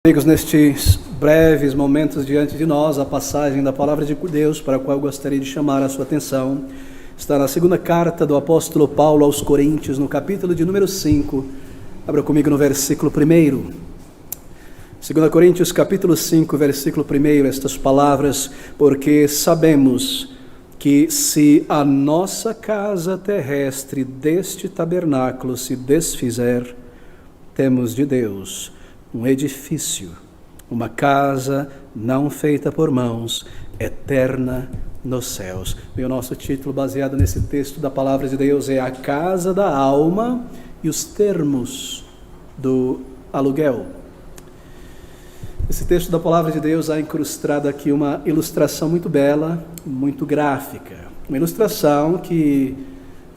Amigos, nestes breves momentos diante de nós, a passagem da palavra de Deus para a qual eu gostaria de chamar a sua atenção está na segunda carta do apóstolo Paulo aos Coríntios, no capítulo de número 5. Abra comigo no versículo 1. 2 Coríntios, capítulo 5, versículo 1, estas palavras: porque sabemos que se a nossa casa terrestre deste tabernáculo se desfizer, temos de Deus um edifício, uma casa não feita por mãos, eterna nos céus. E o nosso título, baseado nesse texto da palavra de Deus, é A Casa da Alma e os Termos do Aluguel. Esse texto da palavra de Deus há incrustado aqui uma ilustração muito bela, muito gráfica. Uma ilustração que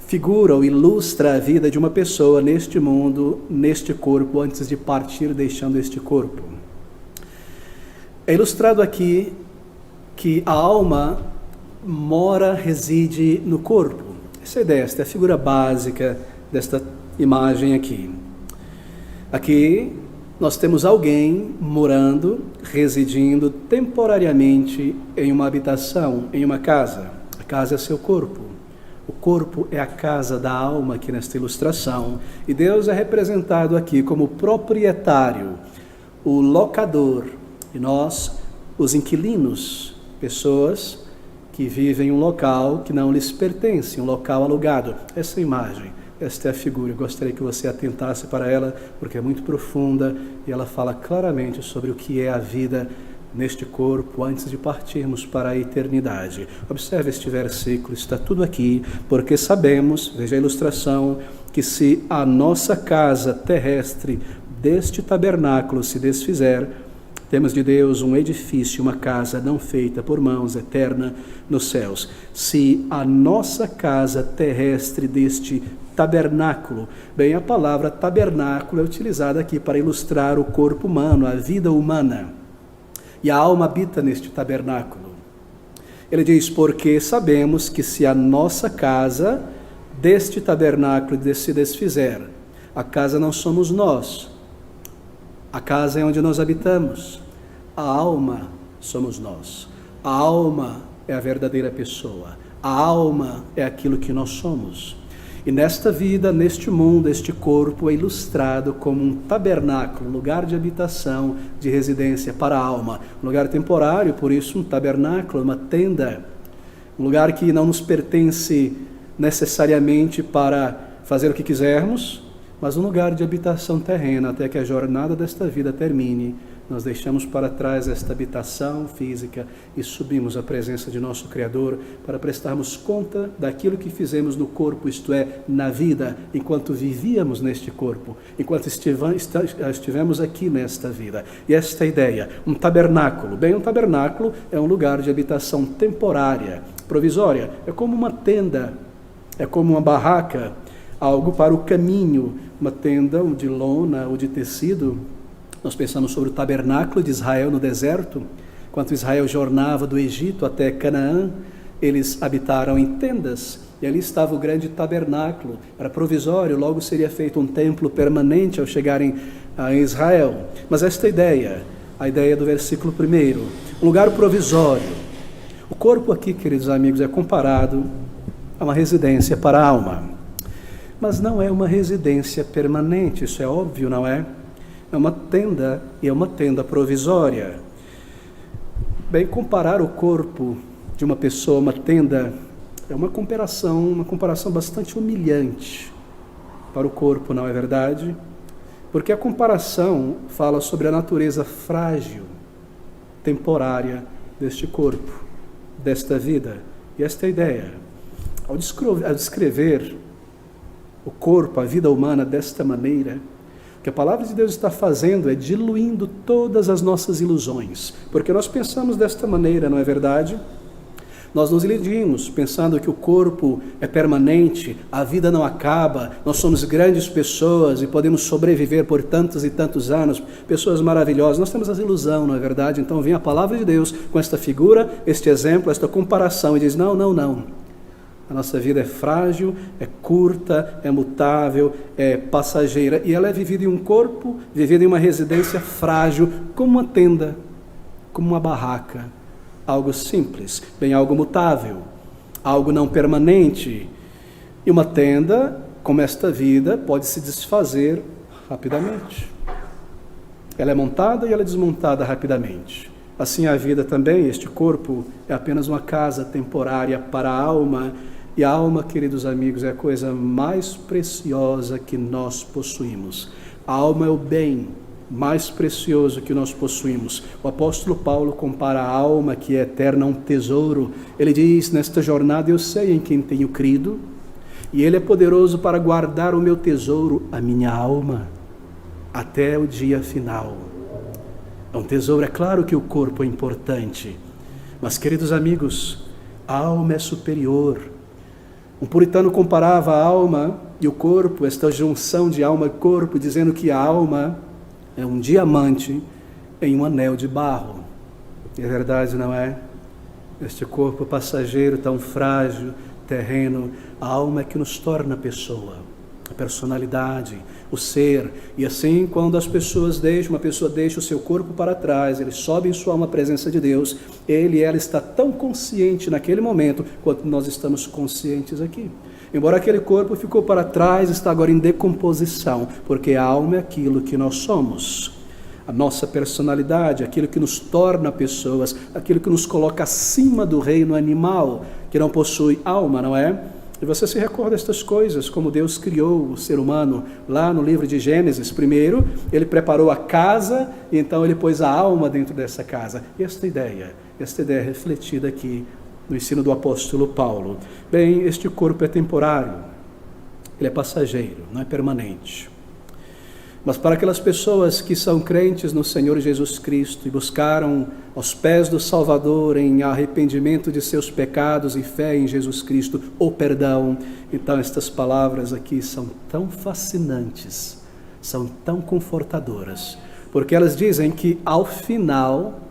figura ou ilustra a vida de uma pessoa neste mundo, neste corpo, antes de partir deixando este corpo. É ilustrado aqui que a alma reside no corpo. Essa é a ideia, esta é a figura básica desta imagem aqui. Aqui nós temos alguém morando, residindo temporariamente em uma habitação, em uma casa. A casa é seu corpo. O corpo é a casa da alma aqui nesta ilustração, e Deus é representado aqui como proprietário, o locador, e nós, os inquilinos, pessoas que vivem em um local que não lhes pertence, um local alugado. Essa imagem, esta é a figura, eu gostaria que você atentasse para ela, porque é muito profunda e ela fala claramente sobre o que é a vida neste corpo antes de partirmos para a eternidade. Observe este versículo, está tudo aqui, porque sabemos, veja a ilustração, que se a nossa casa terrestre deste tabernáculo se desfizer, temos de Deus um edifício, uma casa não feita por mãos, eterna nos céus. Se a nossa casa terrestre deste tabernáculo, bem, a palavra tabernáculo é utilizada aqui para ilustrar o corpo humano, a vida humana. E a alma habita neste tabernáculo. Ele diz, porque sabemos que se a nossa casa deste tabernáculo se desfizer, a casa não somos nós, a casa é onde nós habitamos, a alma somos nós, a alma é a verdadeira pessoa, a alma é aquilo que nós somos. E nesta vida, neste mundo, este corpo é ilustrado como um tabernáculo, um lugar de habitação, de residência para a alma. Um lugar temporário, por isso um tabernáculo, uma tenda. Um lugar que não nos pertence necessariamente para fazer o que quisermos, mas um lugar de habitação terrena, até que a jornada desta vida termine. Nós deixamos para trás esta habitação física e subimos à presença de nosso Criador para prestarmos conta daquilo que fizemos no corpo, isto é, na vida, enquanto vivíamos neste corpo, enquanto estivemos aqui nesta vida. E esta ideia, um tabernáculo. Bem, um tabernáculo é um lugar de habitação temporária, provisória. É como uma tenda, é como uma barraca, algo para o caminho, uma tenda ou de lona ou de tecido. Nós pensamos sobre o tabernáculo de Israel no deserto. Enquanto Israel jornava do Egito até Canaã, eles habitaram em tendas, e ali estava o grande tabernáculo. Era provisório, logo seria feito um templo permanente ao chegarem a Israel. Mas esta ideia, a ideia do versículo 1, um lugar provisório. O corpo aqui, queridos amigos, é comparado a uma residência para a alma. Mas não é uma residência permanente, isso é óbvio, não é? É uma tenda, e é uma tenda provisória. Bem, comparar o corpo de uma pessoa a uma tenda é uma comparação bastante humilhante para o corpo, não é verdade? Porque a comparação fala sobre a natureza frágil, temporária deste corpo, desta vida. E esta é a ideia. Ao descrever o corpo, a vida humana desta maneira, o que a palavra de Deus está fazendo é diluindo todas as nossas ilusões, porque nós pensamos desta maneira, não é verdade? Nós nos iludimos pensando que o corpo é permanente, a vida não acaba, nós somos grandes pessoas e podemos sobreviver por tantos e tantos anos, pessoas maravilhosas. Nós temos essa ilusão, não é verdade? Então vem a palavra de Deus com esta figura, este exemplo, esta comparação e diz, não. A nossa vida é frágil, é curta, é mutável, é passageira. E ela é vivida em um corpo, vivida em uma residência frágil, como uma tenda, como uma barraca. Algo simples, bem, algo mutável, algo não permanente. E uma tenda, como esta vida, pode se desfazer rapidamente. Ela é montada e ela é desmontada rapidamente. Assim a vida também, este corpo é apenas uma casa temporária para a alma. E a alma, queridos amigos, é a coisa mais preciosa que nós possuímos. A alma é o bem mais precioso que nós possuímos. O apóstolo Paulo compara a alma, que é eterna, a um tesouro. Ele diz, nesta jornada eu sei em quem tenho crido, e Ele é poderoso para guardar o meu tesouro, a minha alma, até o dia final. É um tesouro, é claro que o corpo é importante, mas, queridos amigos, a alma é superior. Um puritano comparava a alma e o corpo, esta junção de alma e corpo, dizendo que a alma é um diamante em um anel de barro. E é verdade, não é? Este corpo passageiro, tão frágil, terreno, a alma é que nos torna pessoa, a personalidade, o ser. E assim, quando as pessoas uma pessoa deixa o seu corpo para trás, ele sobe em sua alma à presença de Deus, ela está tão consciente naquele momento, quanto nós estamos conscientes aqui. Embora aquele corpo ficou para trás, está agora em decomposição, porque a alma é aquilo que nós somos. A nossa personalidade, aquilo que nos torna pessoas, aquilo que nos coloca acima do reino animal, que não possui alma, não é? E você se recorda destas coisas, como Deus criou o ser humano lá no livro de Gênesis. Primeiro, Ele preparou a casa e então Ele pôs a alma dentro dessa casa. Esta ideia é refletida aqui no ensino do apóstolo Paulo. Bem, este corpo é temporário, ele é passageiro, não é permanente. Mas para aquelas pessoas que são crentes no Senhor Jesus Cristo e buscaram aos pés do Salvador em arrependimento de seus pecados e fé em Jesus Cristo, o perdão, então estas palavras aqui são tão fascinantes, são tão confortadoras, porque elas dizem que ao final,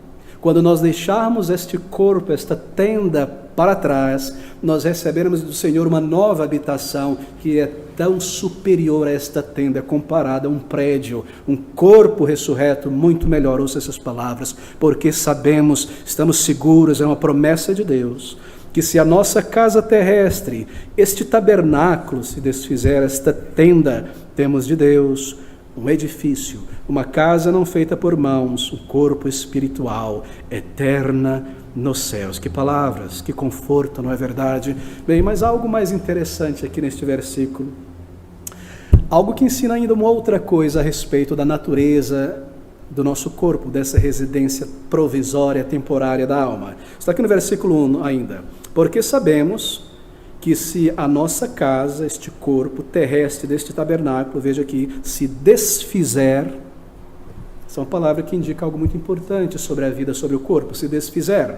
quando nós deixarmos este corpo, esta tenda para trás, nós receberemos do Senhor uma nova habitação que é tão superior a esta tenda, comparada a um prédio, um corpo ressurreto muito melhor. Ouça essas palavras, porque sabemos, estamos seguros, é uma promessa de Deus, que se a nossa casa terrestre, este tabernáculo se desfizer, esta tenda, temos de Deus um edifício, uma casa não feita por mãos, um corpo espiritual, eterna nos céus. Que palavras, que conforto, não é verdade? Bem, mas algo mais interessante aqui neste versículo, algo que ensina ainda uma outra coisa a respeito da natureza do nosso corpo, dessa residência provisória, temporária da alma. Está aqui no versículo 1 ainda. Porque sabemos que se a nossa casa, este corpo terrestre deste tabernáculo, veja aqui, se desfizer, essa é uma palavra que indica algo muito importante sobre a vida, sobre o corpo, se desfizer.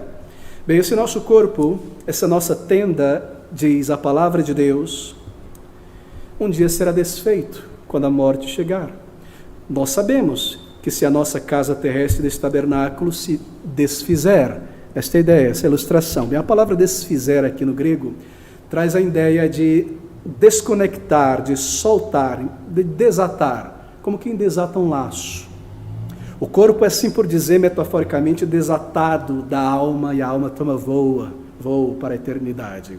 Bem, esse nosso corpo, essa nossa tenda, diz a palavra de Deus, um dia será desfeito, quando a morte chegar. Nós sabemos que se a nossa casa terrestre deste tabernáculo se desfizer, esta ideia, essa ilustração. Bem, a palavra desfizer aqui no grego traz a ideia de desconectar, de soltar, de desatar, como quem desata um laço. O corpo é, assim por dizer, metaforicamente, desatado da alma, e a alma toma voo para a eternidade.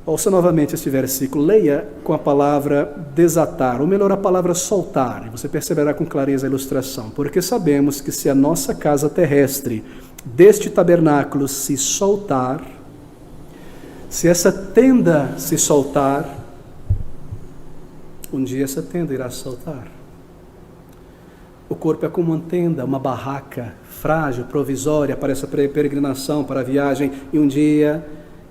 Ouça novamente este versículo, leia com a palavra desatar, ou melhor, a palavra soltar, e você perceberá com clareza a ilustração. Porque sabemos que se a nossa casa terrestre deste tabernáculo se soltar, se essa tenda se soltar, um dia essa tenda irá soltar. O corpo é como uma tenda, uma barraca frágil, provisória para essa peregrinação, para a viagem, e um dia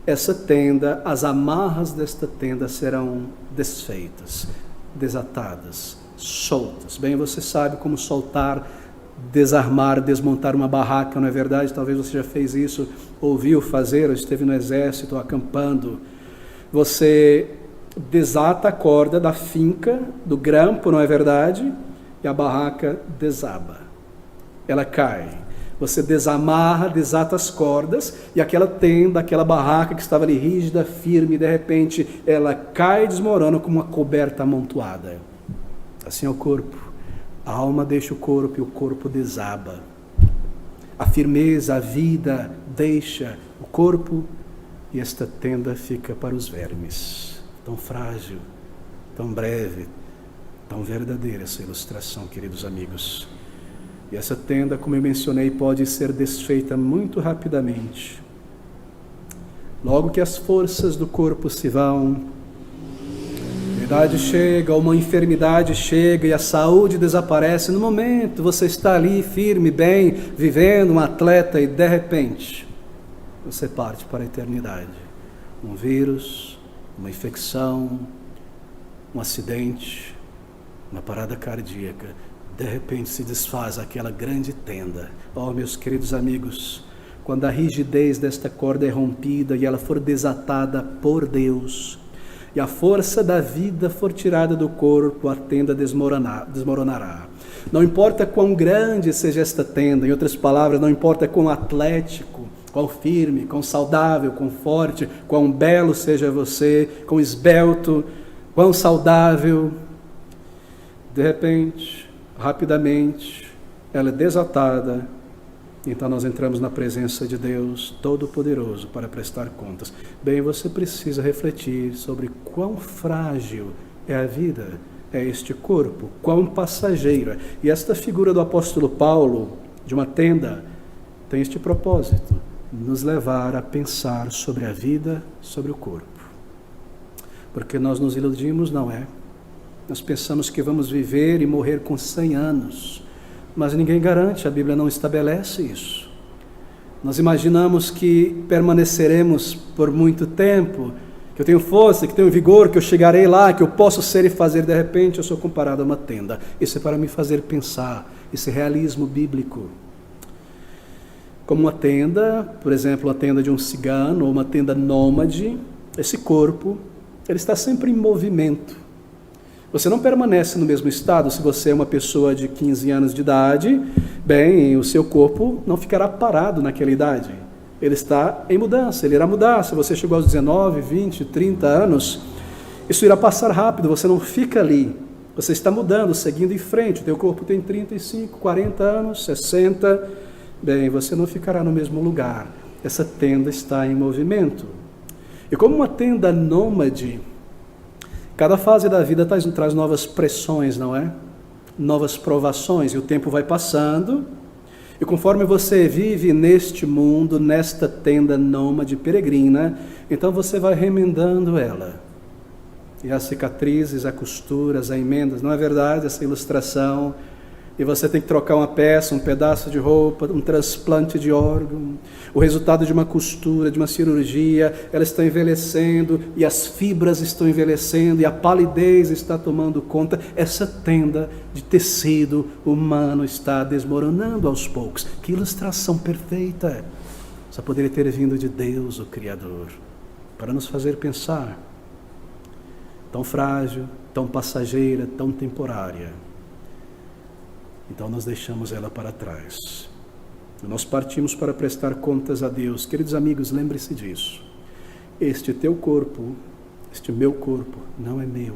essa tenda, as amarras desta tenda serão desfeitas, desatadas, soltas. Bem, você sabe como soltar, desarmar, desmontar uma barraca, não é verdade? Talvez você já fez isso, ouviu fazer, ou esteve no exército, acampando. Você desata a corda da finca, do grampo, não é verdade? E a barraca desaba, ela cai. Você desamarra, desata as cordas, e aquela tenda, aquela barraca que estava ali rígida, firme, de repente ela cai e desmorona como uma coberta amontoada. Assim é o corpo. A alma deixa o corpo e o corpo desaba. A firmeza, a vida deixa o corpo e esta tenda fica para os vermes. Tão frágil, tão breve, tão verdadeira essa ilustração, queridos amigos. E essa tenda, como eu mencionei, pode ser desfeita muito rapidamente. Logo que as forças do corpo se vão, a idade chega, uma enfermidade chega e a saúde desaparece. No momento você está ali firme, bem, vivendo, um atleta, e de repente você parte para a eternidade. Um vírus, uma infecção, um acidente, uma parada cardíaca. De repente se desfaz aquela grande tenda. Oh, meus queridos amigos, quando a rigidez desta corda é rompida e ela for desatada por Deus, e a força da vida for tirada do corpo, a tenda desmoronará. Não importa quão grande seja esta tenda, em outras palavras, não importa quão atlético, quão firme, quão saudável, quão forte, quão belo seja você, quão esbelto, quão saudável, de repente, rapidamente, ela é desatada. Então nós entramos na presença de Deus Todo-Poderoso para prestar contas. Bem, você precisa refletir sobre quão frágil é a vida, é este corpo, quão passageira. E esta figura do apóstolo Paulo, de uma tenda, tem este propósito: nos levar a pensar sobre a vida, sobre o corpo. Porque nós nos iludimos, não é? Nós pensamos que vamos viver e morrer com 100 anos, mas ninguém garante, a Bíblia não estabelece isso. Nós imaginamos que permaneceremos por muito tempo, que eu tenho força, que tenho vigor, que eu chegarei lá, que eu posso ser e fazer. De repente eu sou comparado a uma tenda. Isso é para me fazer pensar, esse realismo bíblico. Como uma tenda, por exemplo, a tenda de um cigano, ou uma tenda nômade, esse corpo, ele está sempre em movimento. Você não permanece no mesmo estado. Se você é uma pessoa de 15 anos de idade, bem, o seu corpo não ficará parado naquela idade. Ele está em mudança, ele irá mudar. Se você chegou aos 19, 20, 30 anos, isso irá passar rápido, você não fica ali. Você está mudando, seguindo em frente. O teu corpo tem 35, 40 anos, 60. Bem, você não ficará no mesmo lugar. Essa tenda está em movimento. E como uma tenda nômade, cada fase da vida traz novas pressões, não é? Novas provações, e o tempo vai passando, e conforme você vive neste mundo, nesta tenda nômade peregrina, então você vai remendando ela. E as cicatrizes, as costuras, as emendas, não é verdade essa ilustração? E você tem que trocar uma peça, um pedaço de roupa, um transplante de órgão. O resultado de uma costura, de uma cirurgia, ela está envelhecendo, e as fibras estão envelhecendo, e a palidez está tomando conta. Essa tenda de tecido humano está desmoronando aos poucos. Que ilustração perfeita! Só poderia ter vindo de Deus, o Criador, para nos fazer pensar. Tão frágil, tão passageira, tão temporária. Então nós deixamos ela para trás. Nós partimos para prestar contas a Deus. Queridos amigos, lembre-se disso. Este teu corpo, este meu corpo, não é meu.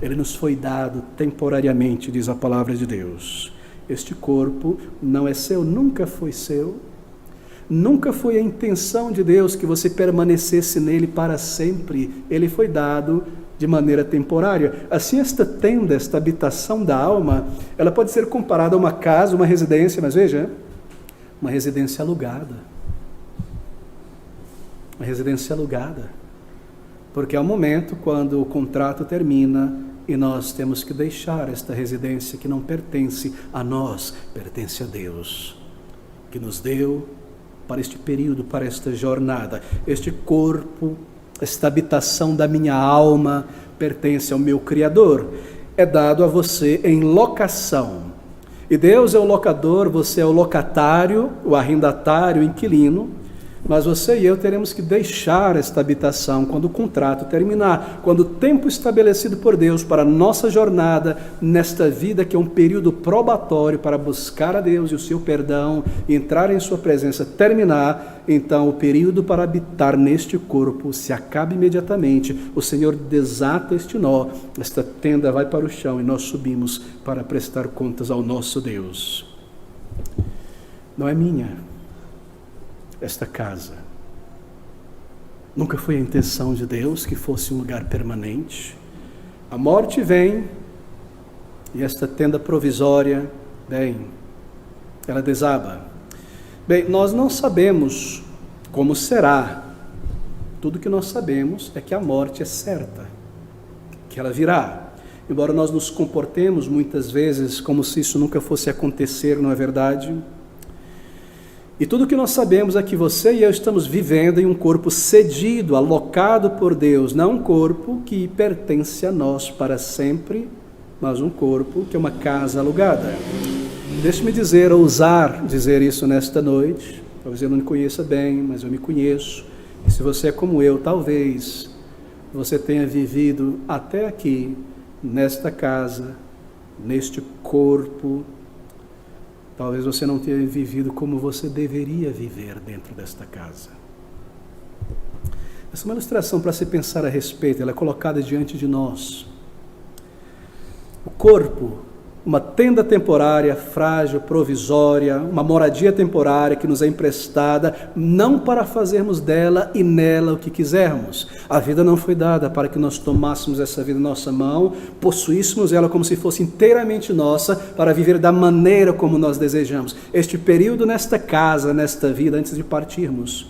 Ele nos foi dado temporariamente, diz a palavra de Deus. Este corpo não é seu, nunca foi seu. Nunca foi a intenção de Deus que você permanecesse nele para sempre. Ele foi dado de maneira temporária. Assim, esta tenda, esta habitação da alma, ela pode ser comparada a uma casa, uma residência, mas veja, uma residência alugada. Uma residência alugada. Porque há um momento quando o contrato termina e nós temos que deixar esta residência que não pertence a nós, pertence a Deus, que nos deu para este período, para esta jornada. Este corpo, esta habitação da minha alma, pertence ao meu Criador. É dado a você em locação. E Deus é o locador, você é o locatário, o arrendatário, o inquilino. Mas você e eu teremos que deixar esta habitação quando o contrato terminar, quando o tempo estabelecido por Deus para a nossa jornada nesta vida, que é um período probatório para buscar a Deus e o seu perdão e entrar em sua presença, terminar, então o período para habitar neste corpo se acaba imediatamente. O Senhor desata este nó, esta tenda vai para o chão e nós subimos para prestar contas ao nosso Deus. Não é minha esta casa. Nunca foi a intenção de Deus que fosse um lugar permanente. A morte vem e esta tenda provisória, bem, ela desaba. Bem, nós não sabemos como será. Tudo que nós sabemos é que a morte é certa, que ela virá. Embora nós nos comportemos muitas vezes como se isso nunca fosse acontecer, não é verdade? E tudo que nós sabemos é que você e eu estamos vivendo em um corpo cedido, alocado por Deus, não um corpo que pertence a nós para sempre, mas um corpo que é uma casa alugada. Deixe-me dizer, ousar dizer isso nesta noite. Talvez eu não me conheça bem, mas eu me conheço. E se você é como eu, talvez você tenha vivido até aqui, nesta casa, neste corpo. Talvez você não tenha vivido como você deveria viver dentro desta casa. Essa é uma ilustração para se pensar a respeito, ela é colocada diante de nós. O corpo, uma tenda temporária, frágil, provisória, uma moradia temporária que nos é emprestada, não para fazermos dela e nela o que quisermos. A vida não foi dada para que nós tomássemos essa vida em nossa mão, possuíssemos ela como se fosse inteiramente nossa, para viver da maneira como nós desejamos. Este período nesta casa, nesta vida, antes de partirmos,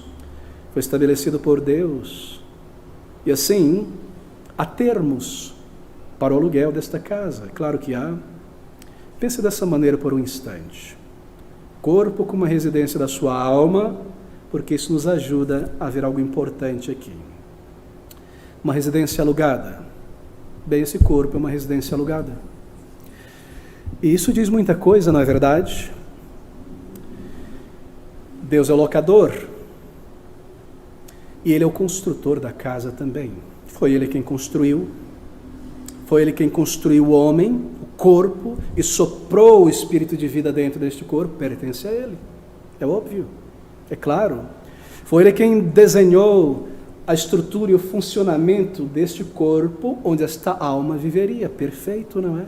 foi estabelecido por Deus. E assim, há termos para o aluguel desta casa. Claro que há. Pense dessa maneira por um instante. Corpo como uma residência da sua alma, porque isso nos ajuda a ver algo importante aqui. Uma residência alugada. Bem, esse corpo é uma residência alugada. E isso diz muita coisa, não é verdade? Deus é o locador. E Ele é o construtor da casa também. Foi Ele quem construiu. Foi Ele quem construiu o homem, o corpo, e soprou o espírito de vida dentro deste corpo. Pertence a Ele. É óbvio. É claro. Foi Ele quem desenhou a estrutura e o funcionamento deste corpo, onde esta alma viveria. Perfeito, não é?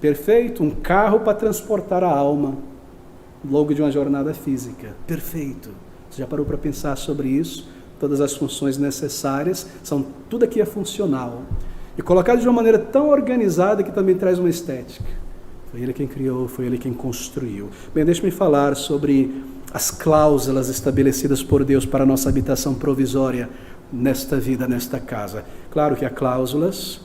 Perfeito. Um carro para transportar a alma, logo de uma jornada física. Perfeito. Você já parou para pensar sobre isso? Todas as funções necessárias, tudo aqui é funcional. E colocado de uma maneira tão organizada que também traz uma estética. Foi Ele quem criou, foi Ele quem construiu. Bem, deixe-me falar sobre as cláusulas estabelecidas por Deus para a nossa habitação provisória nesta vida, nesta casa. Claro que há cláusulas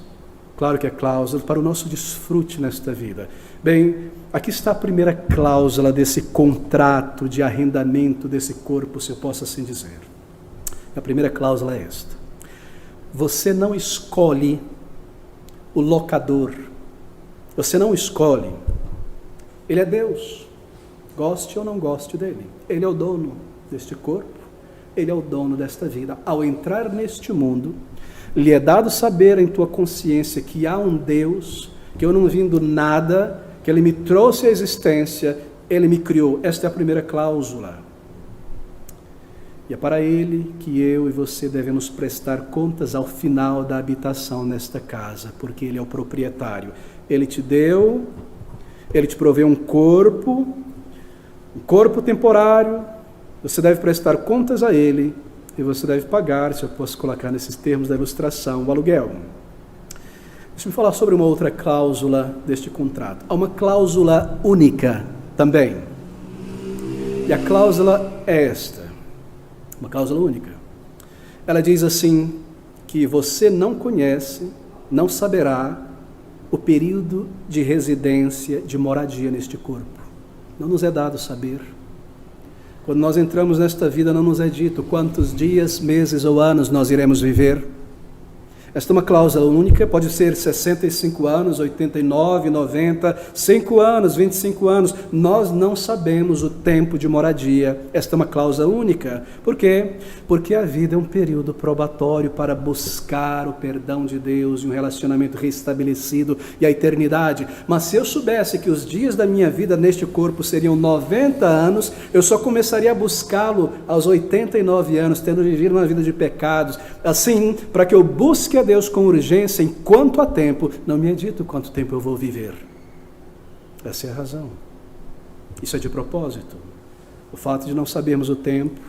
para o nosso desfrute nesta vida. Bem, aqui está a primeira cláusula desse contrato de arrendamento desse corpo, se eu posso assim dizer. A primeira cláusula é esta: você não escolhe o locador, você não escolhe, Ele é Deus, goste ou não goste dele, Ele é o dono deste corpo, Ele é o dono desta vida. Ao entrar neste mundo, lhe é dado saber em tua consciência que há um Deus, que eu não vim do nada, que Ele me trouxe à existência, Ele me criou. Esta é a primeira cláusula. E é para Ele que eu e você devemos prestar contas ao final da habitação nesta casa, porque Ele é o proprietário. Ele te deu, Ele te proveu um corpo temporário, você deve prestar contas a Ele, e você deve pagar, se eu posso colocar nesses termos da ilustração, o aluguel. Deixa-me falar sobre uma outra cláusula deste contrato. Há uma cláusula única também. E a cláusula é esta. Uma cláusula única. Ela diz assim, que você não conhece, não saberá o período de residência, de moradia neste corpo. Não nos é dado saber. Quando nós entramos nesta vida, não nos é dito quantos dias, meses ou anos nós iremos viver. Esta é uma cláusula única, pode ser 65 anos, 89, 90, 5 anos, 25 anos. Nós não sabemos o tempo de moradia. Esta é uma cláusula única. Por quê? Porque a vida é um período probatório para buscar o perdão de Deus e um relacionamento restabelecido e a eternidade. Mas se eu soubesse que os dias da minha vida neste corpo seriam 90 anos, eu só começaria a buscá-lo aos 89 anos, tendo vivido uma vida de pecados. Assim, para que eu busque a Deus com urgência enquanto há tempo, não me é dito quanto tempo eu vou viver. Essa é a razão. Isso é de propósito. O fato de não sabermos o tempo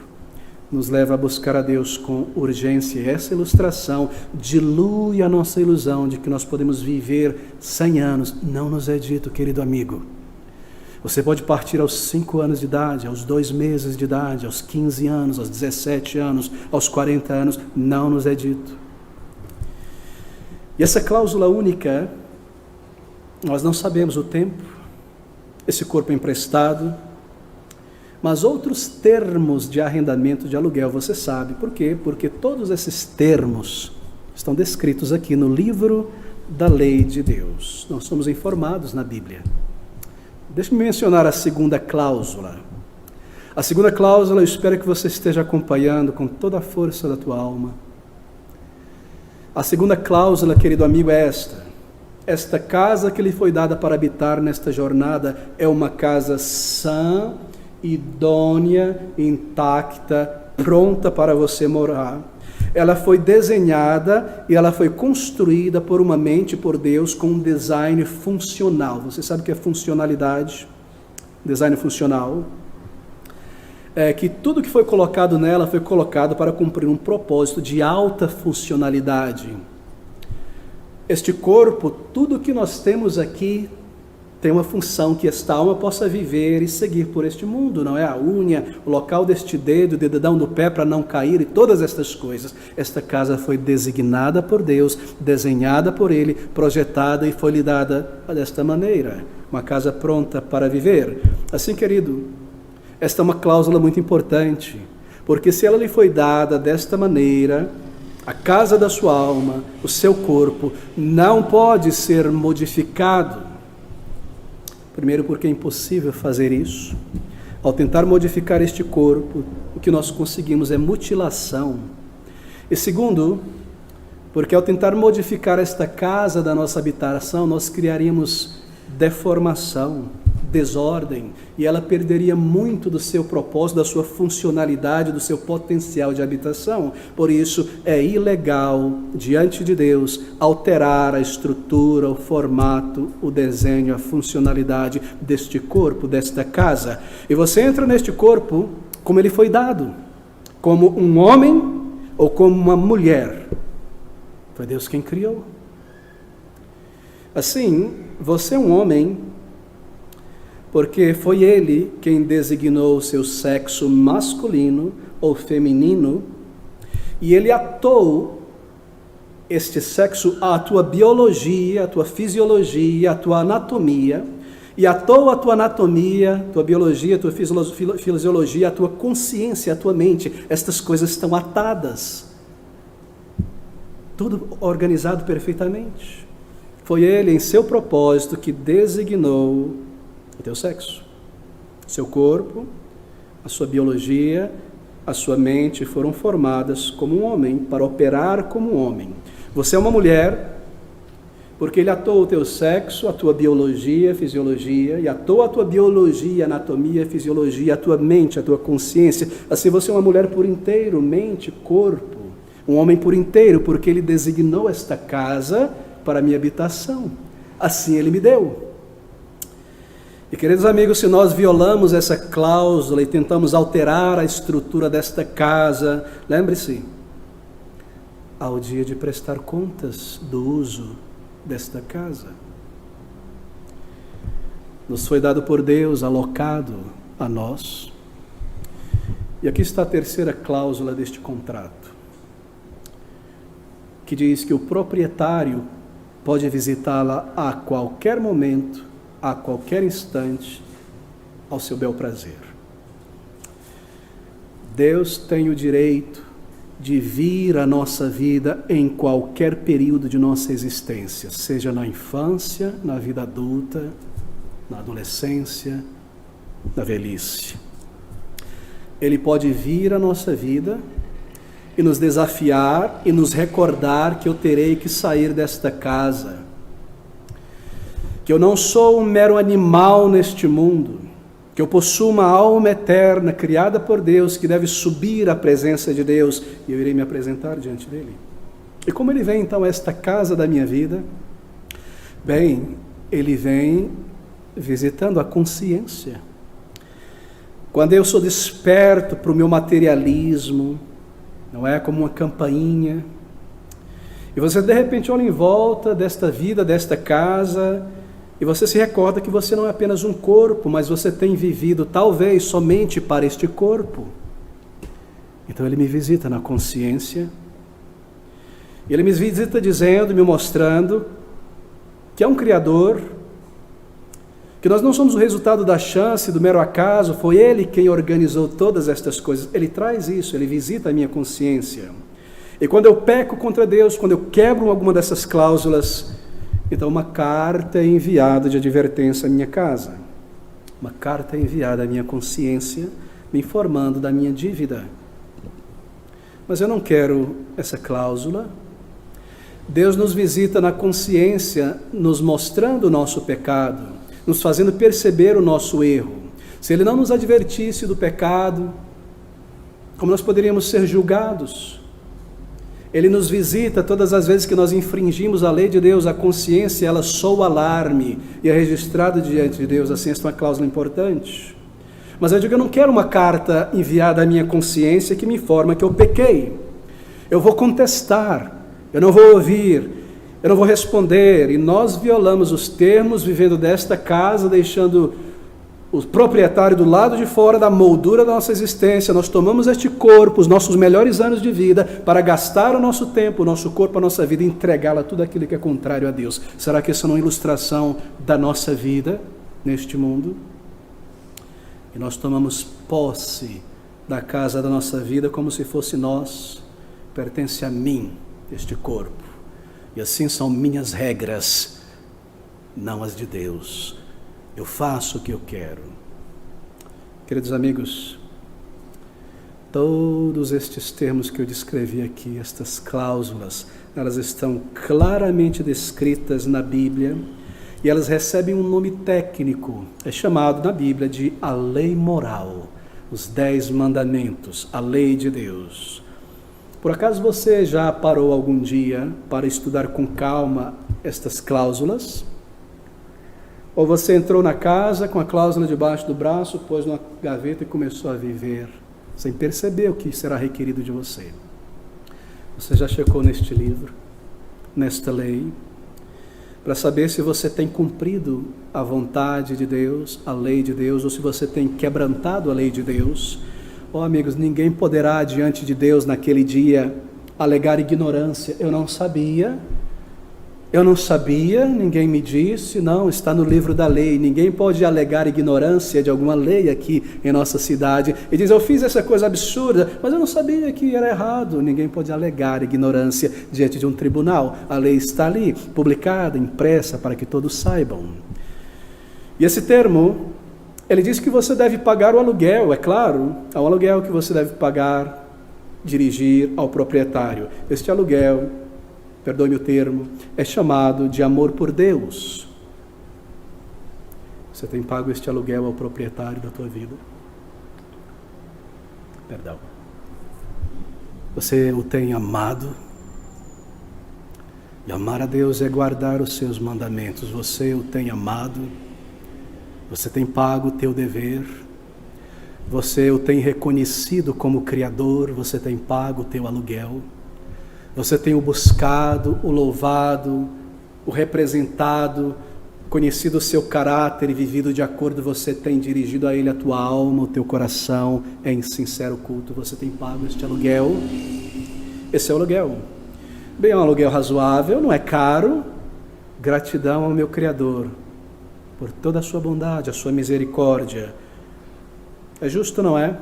nos leva a buscar a Deus com urgência. E essa ilustração dilui a nossa ilusão de que nós podemos viver 100 anos. Não nos é dito, querido amigo. Você pode partir aos 5 anos de idade, aos 2 meses de idade, aos 15 anos, aos 17 anos, aos 40 anos. Não nos é dito. E essa cláusula única, nós não sabemos o tempo, esse corpo emprestado, mas outros termos de arrendamento de aluguel, você sabe. Por quê? Porque todos esses termos estão descritos aqui no livro da lei de Deus. Nós somos informados na Bíblia. Deixa-me mencionar a segunda cláusula. A segunda cláusula, eu espero que você esteja acompanhando com toda a força da tua alma. A segunda cláusula, querido amigo, é esta. Esta casa que lhe foi dada para habitar nesta jornada é uma casa sã, idônea, intacta, pronta para você morar. Ela foi desenhada e ela foi construída por uma mente, por Deus, com um design funcional. Você sabe o que é funcionalidade? Design funcional. É que tudo que foi colocado nela foi colocado para cumprir um propósito de alta funcionalidade. Este corpo, tudo que nós temos aqui, tem uma função que esta alma possa viver e seguir por este mundo, não é? A unha, o local deste dedo, o dedão do pé para não cair e todas estas coisas. Esta casa foi designada por Deus, desenhada por Ele, projetada e foi lhe dada desta maneira. Uma casa pronta para viver. Assim, querido, esta é uma cláusula muito importante, porque se ela lhe foi dada desta maneira, a casa da sua alma, o seu corpo, não pode ser modificado. Primeiro, porque é impossível fazer isso. Ao tentar modificar este corpo, o que nós conseguimos é mutilação. E segundo, porque ao tentar modificar esta casa da nossa habitação, nós criaríamos deformação, desordem, e ela perderia muito do seu propósito, da sua funcionalidade, do seu potencial de habitação. Por isso, é ilegal, diante de Deus, alterar a estrutura, o formato, o desenho, a funcionalidade deste corpo, desta casa. E você entra neste corpo como ele foi dado, como um homem ou como uma mulher. Foi Deus quem criou. Assim, você é um homem porque foi Ele quem designou o seu sexo masculino ou feminino, e Ele atou este sexo à tua biologia, à tua fisiologia, à tua anatomia, e atou a tua anatomia, tua biologia, tua fisiologia, a tua consciência, a tua mente. Estas coisas estão atadas, tudo organizado perfeitamente. Foi Ele, em seu propósito, que designou o teu sexo, seu corpo, a sua biologia, a sua mente foram formadas como um homem, para operar como um homem. Você é uma mulher, porque Ele atou o teu sexo, a tua biologia, fisiologia, e atou a tua biologia, anatomia, fisiologia, a tua mente, a tua consciência. Assim você é uma mulher por inteiro, mente, corpo. Um homem por inteiro, porque Ele designou esta casa para a minha habitação. Assim Ele me deu. E, queridos amigos, se nós violamos essa cláusula e tentamos alterar a estrutura desta casa, lembre-se, ao dia de prestar contas do uso desta casa. Nos foi dado por Deus, alocado a nós. E aqui está a terceira cláusula deste contrato, que diz que o proprietário pode visitá-la a qualquer momento, a qualquer instante, ao seu bel prazer. Deus tem o direito de vir à nossa vida em qualquer período de nossa existência, seja na infância, na vida adulta, na adolescência, na velhice. Ele pode vir à nossa vida e nos desafiar e nos recordar que eu terei que sair desta casa, que eu não sou um mero animal neste mundo, que eu possuo uma alma eterna criada por Deus que deve subir à presença de Deus e eu irei me apresentar diante dele. E como ele vem então a esta casa da minha vida? Bem, ele vem visitando a consciência. Quando eu sou desperto para o meu materialismo, não é como uma campainha, e você de repente olha em volta desta vida, desta casa, e você se recorda que você não é apenas um corpo, mas você tem vivido talvez somente para este corpo. Então ele me visita na consciência, ele me visita dizendo, me mostrando que é um Criador, que nós não somos o resultado da chance, do mero acaso, foi Ele quem organizou todas estas coisas. Ele traz isso, Ele visita a minha consciência. E quando eu peco contra Deus, quando eu quebro alguma dessas cláusulas, então uma carta é enviada de advertência à minha casa. Uma carta é enviada à minha consciência, me informando da minha dívida. Mas eu não quero essa cláusula. Deus nos visita na consciência, nos mostrando o nosso pecado, nos fazendo perceber o nosso erro. Se Ele não nos advertisse do pecado, como nós poderíamos ser julgados? Ele nos visita todas as vezes que nós infringimos a lei de Deus, a consciência, ela soa o alarme e é registrado diante de Deus, assim, esta é uma cláusula importante. Mas eu digo, eu não quero uma carta enviada à minha consciência que me informa que eu pequei. Eu vou contestar, eu não vou ouvir, eu não vou responder, e nós violamos os termos vivendo desta casa, deixando o proprietário do lado de fora da moldura da nossa existência. Nós tomamos este corpo, os nossos melhores anos de vida, para gastar o nosso tempo, o nosso corpo, a nossa vida, e entregá-la a tudo aquilo que é contrário a Deus. Será que isso não é uma ilustração da nossa vida neste mundo? E nós tomamos posse da casa da nossa vida como se fosse nós, pertence a mim, este corpo. E assim são minhas regras, não as de Deus. Eu faço o que eu quero. Queridos amigos, todos estes termos que eu descrevi aqui, estas cláusulas, elas estão claramente descritas na Bíblia e elas recebem um nome técnico. É chamado na Bíblia de a lei moral, os 10 mandamentos, a lei de Deus. Por acaso você já parou algum dia para estudar com calma estas cláusulas? Ou você entrou na casa com a cláusula debaixo do braço, pôs numa gaveta e começou a viver, sem perceber o que será requerido de você? Você já checou neste livro, nesta lei, para saber se você tem cumprido a vontade de Deus, a lei de Deus, ou se você tem quebrantado a lei de Deus? Oh, amigos, ninguém poderá diante de Deus naquele dia alegar ignorância. Eu não sabia, ninguém me disse. Não, está no livro da lei. Ninguém pode alegar ignorância de alguma lei aqui em nossa cidade e diz, eu fiz essa coisa absurda, mas eu não sabia que era errado. Ninguém pode alegar ignorância diante de um tribunal. A lei está ali, publicada, impressa, para que todos saibam. E esse termo, ele diz que você deve pagar o aluguel, é claro, há um aluguel que você deve pagar, dirigir ao proprietário. Este aluguel, perdoe-me o termo, é chamado de amor por Deus. Você tem pago este aluguel ao proprietário da tua vida? Perdão. Você o tem amado? E amar a Deus é guardar os seus mandamentos. Você o tem amado? Você tem pago o teu dever, você o tem reconhecido como Criador, você tem pago o teu aluguel, você tem o buscado, o louvado, o representado, conhecido o seu caráter e vivido de acordo, você tem dirigido a Ele a tua alma, o teu coração, em sincero culto, você tem pago este aluguel. Esse é o aluguel. Bem, é um aluguel razoável, não é caro. Gratidão ao meu Criador por toda a sua bondade, a sua misericórdia. É justo, não é?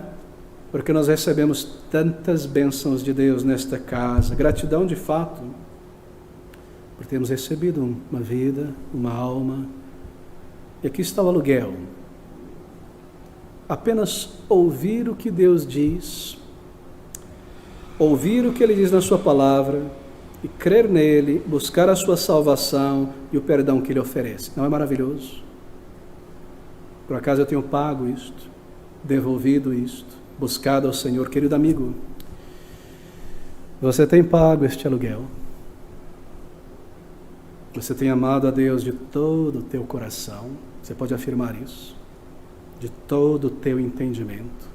porque nós recebemos tantas bênçãos de Deus nesta casa. Gratidão de fato, por termos recebido uma vida, uma alma. E aqui está o aluguel. Apenas ouvir o que Deus diz, ouvir o que Ele diz na sua palavra e crer nele, buscar a sua salvação e o perdão que Ele oferece. Não é maravilhoso? Por acaso eu tenho pago isto, devolvido isto, buscado ao Senhor. Querido amigo, você tem pago este aluguel? Você tem amado a Deus de todo o teu coração? Você pode afirmar isso? De todo o teu entendimento?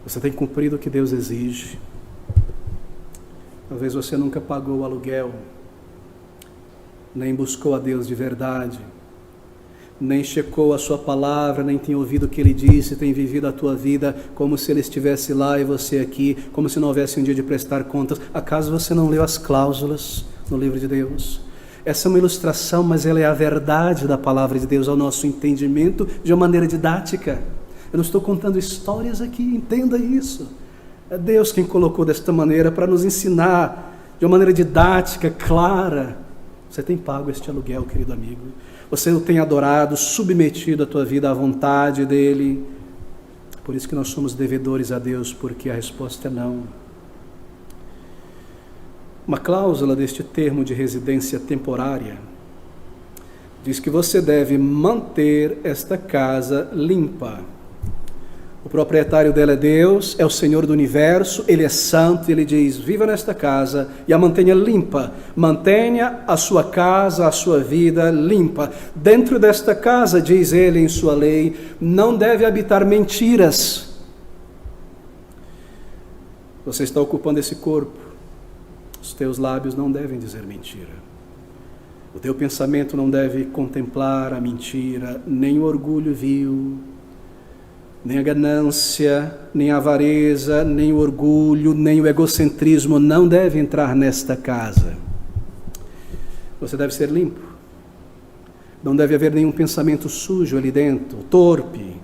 Você tem cumprido o que Deus exige? Talvez você nunca pagou o aluguel, nem buscou a Deus de verdade, nem checou a sua palavra, nem tem ouvido o que Ele disse, tem vivido a tua vida como se Ele estivesse lá e você aqui, como se não houvesse um dia de prestar contas. Acaso você não leu as cláusulas no livro de Deus? Essa é uma ilustração, mas ela é a verdade da palavra de Deus ao nosso entendimento de uma maneira didática. Eu não estou contando histórias aqui, entenda isso. É Deus quem colocou desta maneira para nos ensinar de uma maneira didática, clara. Você tem pago este aluguel, querido amigo? Você o tem adorado, submetido a tua vida à vontade dEle? Por isso que nós somos devedores a Deus, porque a resposta é não. Uma cláusula deste termo de residência temporária diz que você deve manter esta casa limpa. O proprietário dela é Deus, é o Senhor do universo, Ele é santo, Ele diz: viva nesta casa e a mantenha limpa. Mantenha a sua casa, a sua vida limpa. Dentro desta casa, diz Ele em sua lei, não deve habitar mentiras. Você está ocupando esse corpo. Os teus lábios não devem dizer mentira. O teu pensamento não deve contemplar a mentira, nem o orgulho vil, nem a ganância, nem a avareza, nem o orgulho, nem o egocentrismo não deve entrar nesta casa. Você deve ser limpo. Não deve haver nenhum pensamento sujo ali dentro, torpe.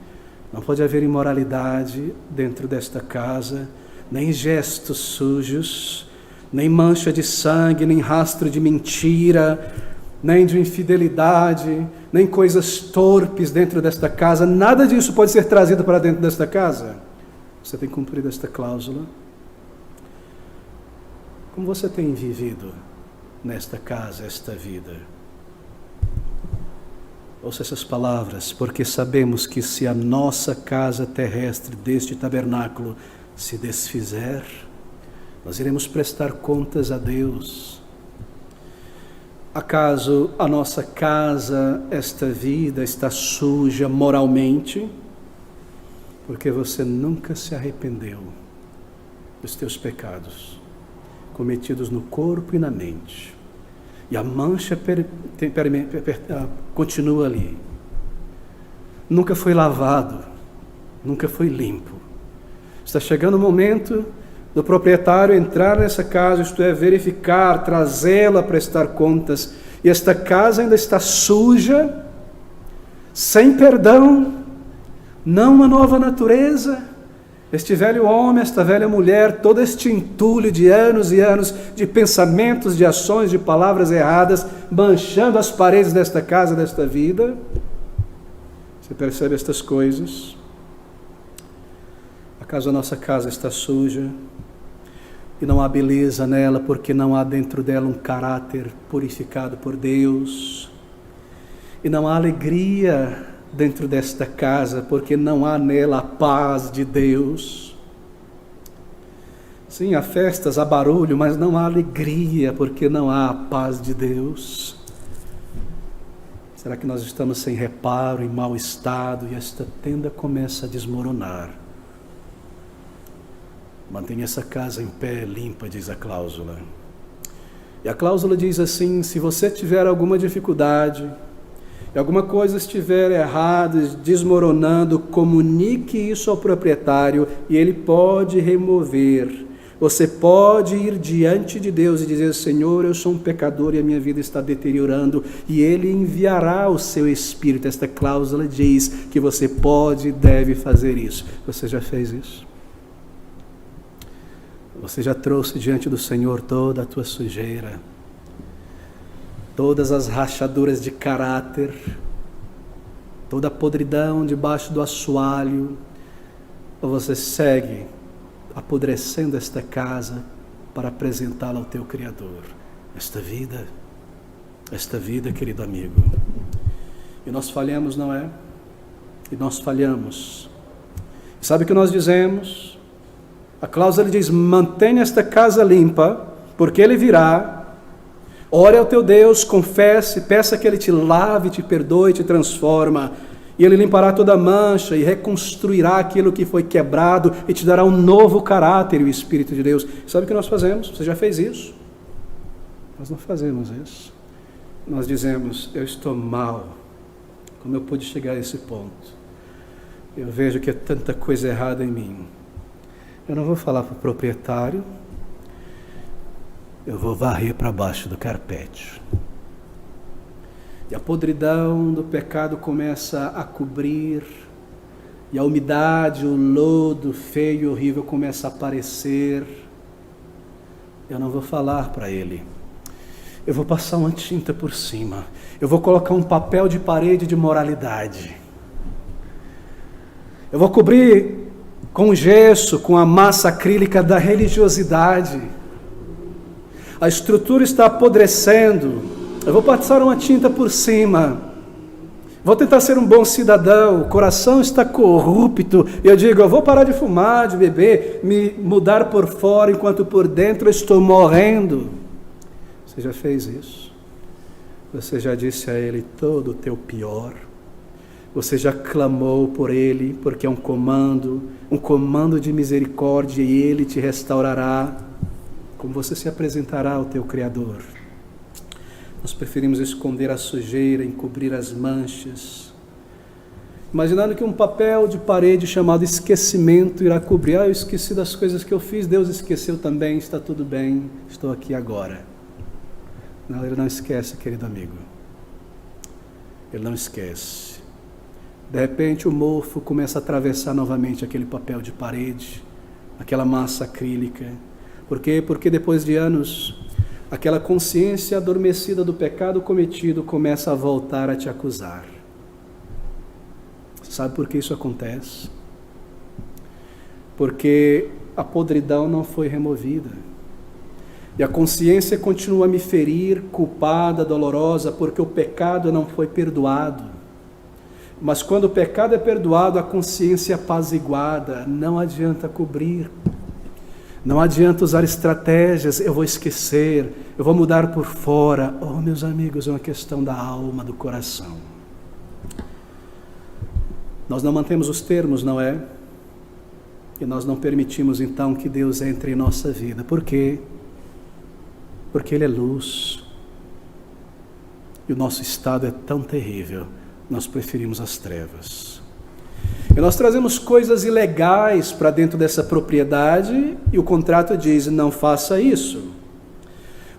Não pode haver imoralidade dentro desta casa, nem gestos sujos, nem mancha de sangue, nem rastro de mentira, nem de infidelidade, nem coisas torpes dentro desta casa. Nada disso pode ser trazido para dentro desta casa. Você tem cumprido esta cláusula? Como você tem vivido nesta casa, esta vida? Ouça essas palavras, porque sabemos que se a nossa casa terrestre deste tabernáculo se desfizer, nós iremos prestar contas a Deus. Acaso a nossa casa, esta vida, está suja moralmente? Porque você nunca se arrependeu dos teus pecados, cometidos no corpo e na mente. E a mancha continua ali. Nunca foi lavado, nunca foi limpo. Está chegando o momento do proprietário entrar nessa casa, isto é, verificar, trazê-la a prestar contas, e esta casa ainda está suja, sem perdão, não uma nova natureza. Este velho homem, esta velha mulher, todo este entulho de anos e anos de pensamentos, de ações, de palavras erradas, manchando as paredes desta casa, desta vida. Você percebe estas coisas? Acaso a nossa casa está suja e não há beleza nela, porque não há dentro dela um caráter purificado por Deus? E não há alegria dentro desta casa, porque não há nela a paz de Deus? Sim, há festas, há barulho, mas não há alegria, porque não há a paz de Deus. Será que nós estamos sem reparo, em mau estado, e esta tenda começa a desmoronar? Mantenha essa casa em pé, limpa, diz a cláusula. E a cláusula diz assim: se você tiver alguma dificuldade, e alguma coisa estiver errada, desmoronando, comunique isso ao proprietário e ele pode remover. Você pode ir diante de Deus e dizer: Senhor, eu sou um pecador e a minha vida está deteriorando, e Ele enviará o seu Espírito. Esta cláusula diz que você pode e deve fazer isso. Você já fez isso? Você já trouxe diante do Senhor toda a tua sujeira, todas as rachaduras de caráter, toda a podridão debaixo do assoalho? Ou você segue apodrecendo esta casa para apresentá-la ao teu Criador? Esta vida, querido amigo. E nós falhamos, não é? E nós falhamos. Sabe o que nós dizemos? A cláusula diz: mantenha esta casa limpa, porque Ele virá. Ore ao teu Deus, confesse, peça que Ele te lave, te perdoe, te transforma. E Ele limpará toda mancha e reconstruirá aquilo que foi quebrado e te dará um novo caráter, e o Espírito de Deus. Sabe o que nós fazemos? Você já fez isso? Nós não fazemos isso. Nós dizemos: eu estou mal. Como eu pude chegar a esse ponto? Eu vejo que é tanta coisa errada em mim. Eu não vou falar para o proprietário. Eu vou varrer para baixo do carpete. E a podridão do pecado começa a cobrir, e a umidade, o lodo feio e horrível começa a aparecer. Eu não vou falar para ele. Eu vou passar uma tinta por cima. Eu vou colocar um papel de parede de moralidade. Eu vou cobrir com gesso, com a massa acrílica da religiosidade. A estrutura está apodrecendo. Eu vou passar uma tinta por cima. Vou tentar ser um bom cidadão. O coração está corrupto. Eu digo: eu vou parar de fumar, de beber, me mudar por fora, enquanto por dentro eu estou morrendo. Você já fez isso? Você já disse a Ele todo o teu pior? Você já clamou por Ele, porque é um comando de misericórdia, e Ele te restaurará? Como você se apresentará ao teu Criador? Nós preferimos esconder a sujeira, encobrir as manchas, imaginando que um papel de parede chamado esquecimento irá cobrir. Eu esqueci das coisas que eu fiz, Deus esqueceu também, está tudo bem, estou aqui agora. Não, Ele não esquece, querido amigo. Ele não esquece. De repente o mofo começa a atravessar novamente aquele papel de parede, aquela massa acrílica. Por quê? Porque depois de anos, aquela consciência adormecida do pecado cometido começa a voltar a te acusar. Sabe por que isso acontece? Porque a podridão não foi removida. E a consciência continua a me ferir, culpada, dolorosa, porque o pecado não foi perdoado. Mas quando o pecado é perdoado, a consciência é apaziguada. Não adianta cobrir. Não adianta usar estratégias: eu vou esquecer, eu vou mudar por fora. Oh, meus amigos, é uma questão da alma, do coração. Nós não mantemos os termos, não é? E nós não permitimos então que Deus entre em nossa vida. Por quê? Porque Ele é luz. E o nosso estado é tão terrível, nós preferimos as trevas. E nós trazemos coisas ilegais para dentro dessa propriedade, e o contrato diz: não faça isso.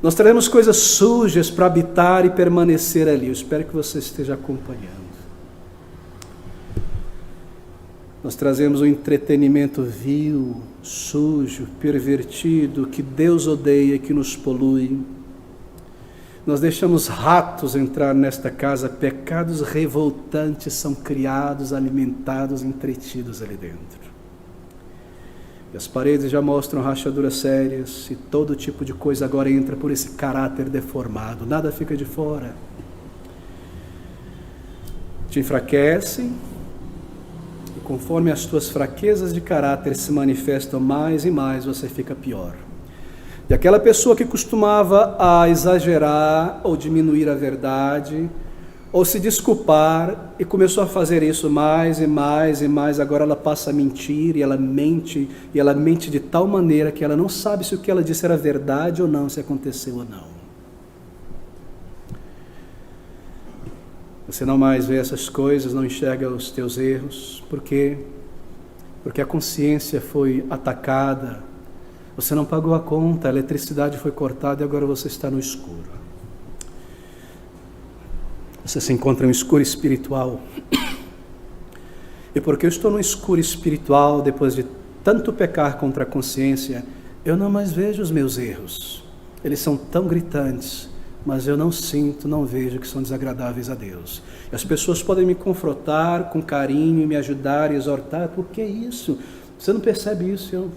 Nós trazemos coisas sujas para habitar e permanecer ali. Eu espero que você esteja acompanhando. Nós trazemos um entretenimento vil, sujo, pervertido, que Deus odeia, que nos polui. Nós deixamos ratos entrar nesta casa, pecados revoltantes são criados, alimentados, entretidos ali dentro. E as paredes já mostram rachaduras sérias, e todo tipo de coisa agora entra por esse caráter deformado, nada fica de fora. Te enfraquecem, e conforme as tuas fraquezas de caráter se manifestam mais e mais, você fica pior. E aquela pessoa que costumava a exagerar ou diminuir a verdade, ou se desculpar, e começou a fazer isso mais e mais e mais, agora ela passa a mentir, e ela mente de tal maneira que ela não sabe se o que ela disse era verdade ou não, se aconteceu ou não. Você não mais vê essas coisas, não enxerga os teus erros. Por quê? Porque a consciência foi atacada, Você não pagou a conta, a eletricidade foi cortada e agora você está no escuro. Você se encontra em um escuro espiritual. E porque eu estou no escuro espiritual, depois de tanto pecar contra a consciência, eu não mais vejo os meus erros. Eles são tão gritantes, mas eu não sinto, não vejo que são desagradáveis a Deus. E as pessoas podem me confrontar com carinho, me ajudar e exortar. Por que isso? Você não percebe isso? Eu